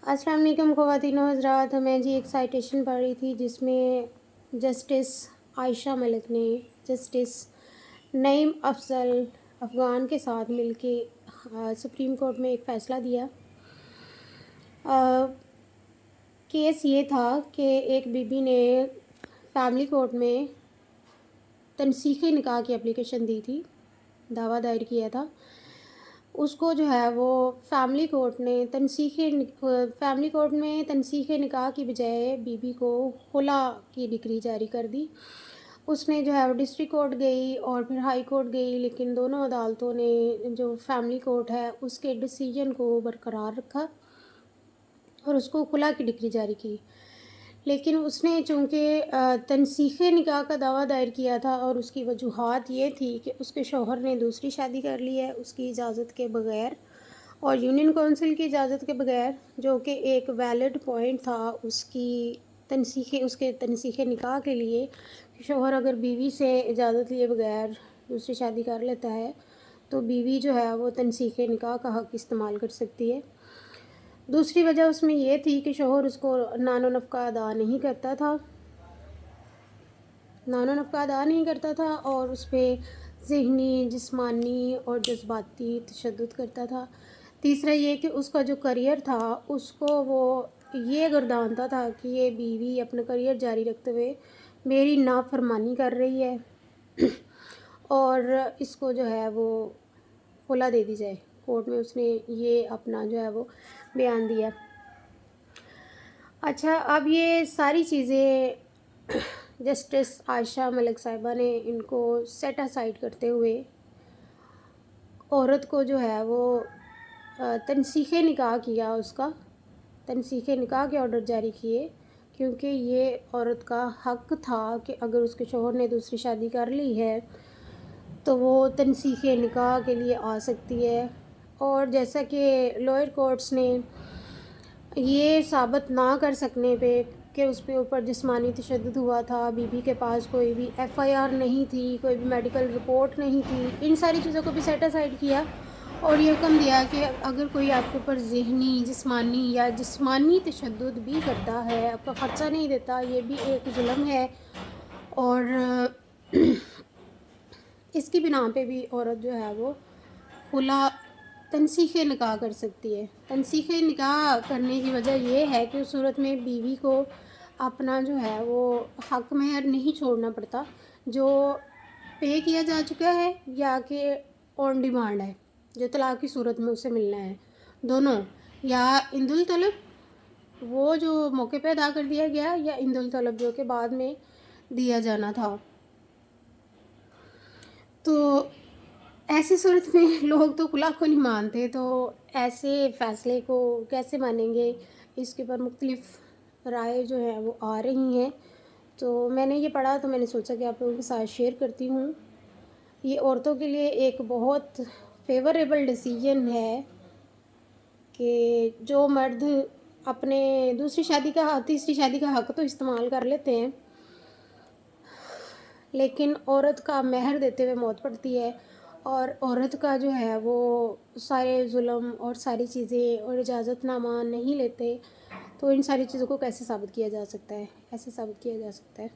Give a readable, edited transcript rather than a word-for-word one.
अस्सलाम वालेकुम ख़वातीन व हज़रात। मैं जी एक साइटेशन पढ़ रही थी जिसमें जस्टिस आयशा मलिक ने जस्टिस नईम अफजल अफ़गान के साथ मिलके सुप्रीम कोर्ट में एक फ़ैसला दिया। केस ये था कि एक बीबी ने फैमिली कोर्ट में तनसीख़े निकाह की एप्लीकेशन दी थी, दावा दायर किया था। उसको जो है वो फैमिली कोर्ट में तनसीख़े निकाह की बजाय बीबी को खुला की डिक्री जारी कर दी। उसने जो है वो डिस्ट्रिक्ट कोर्ट गई और फिर हाई कोर्ट गई, लेकिन दोनों अदालतों ने जो फैमिली कोर्ट है उसके डिसीजन को बरकरार रखा और उसको खुला की डिक्री जारी की। लेकिन उसने चूँकि तनसीख़े निकाह का दावा दायर किया था और उसकी वजूहात ये थी कि उसके शौहर ने दूसरी शादी कर ली है उसकी इजाज़त के बग़ैर और यूनियन काउंसिल की इजाज़त के बग़ैर, जो कि एक वैलिड पॉइंट था उसके तनसीख़े निकाह के लिए। शौहर अगर बीवी से इजाज़त लिए बग़ैर दूसरी शादी कर लेता है तो बीवी जो है वो तनसीख़े निकाह का हक़ इस्तेमाल कर सकती है। दूसरी वजह उसमें यह थी कि शौहर उसको नानो नफ़का अदा नहीं करता था और उस पर ज़हनी, जिस्मानी और जज्बाती तशद्दुद करता था। तीसरा ये कि उसका जो करियर था उसको वो ये गर्दानता था कि ये बीवी अपना करियर जारी रखते हुए मेरी नाफरमानी कर रही है और इसको जो है वो खुला दे दी जाए। कोर्ट में उसने ये अपना जो है वो बयान दिया। अच्छा, अब ये सारी चीज़ें जस्टिस आयशा मलिक साहिबा ने इनको सेट असाइड करते हुए औरत को जो है वो तनसीख़े निकाह किया, उसका तनसीख़े निकाह के ऑर्डर जारी किए, क्योंकि ये औरत का हक़ था कि अगर उसके शौहर ने दूसरी शादी कर ली है तो वो तनसीख़े निकाह के लिए आ सकती है। और जैसा कि लोअर कोर्ट्स ने ये साबित ना कर सकने पे कि उसके ऊपर जिस्मानी तशद्दुद हुआ था, बीबी के पास कोई भी FIR नहीं थी, कोई भी मेडिकल रिपोर्ट नहीं थी, इन सारी चीज़ों को भी सेट असाइड किया और ये हुक्म दिया कि अगर कोई आपके ऊपर ज़हनी, जिस्मानी या जिस्मानी तशद्दुद भी करता है, आपका ख़र्चा नहीं देता, ये भी एक जुल्म है और इसकी बिना पे भी औरत जो है वो खुला तनसीख़े निकाह कर सकती है। तनसीख़े निकाह करने की वजह ये है कि उस सूरत में बीवी को अपना जो है वो हक़ महर नहीं छोड़ना पड़ता, जो पे किया जा चुका है या कि ऑन डिमांड है, जो तलाक़ की सूरत में उसे मिलना है, दोनों, या इंदुल तलब वो जो मौके पे अदा कर दिया गया या इंदुल तलब जो कि बाद में दिया जाना था। तो ऐसी सूरत में लोग तो खुला को नहीं मानते, तो ऐसे फ़ैसले को कैसे मानेंगे, इसके ऊपर मुख्तलिफ़ राय जो है वो आ रही हैं। तो मैंने ये पढ़ा तो मैंने सोचा कि आप लोगों के साथ शेयर करती हूँ। ये औरतों के लिए एक बहुत फ़ेवरेबल डिसीजन है कि जो मर्द अपने तीसरी शादी का हक़ तो इस्तेमाल कर लेते हैं, लेकिन औरत का महर देते हुए मौत पड़ती है और औरत का जो है वो सारे जुल्म और सारी चीज़ें और इजाज़तनामा नहीं लेते, तो इन सारी चीज़ों को कैसे साबित किया जा सकता है? ऐसे साबित किया जा सकता है।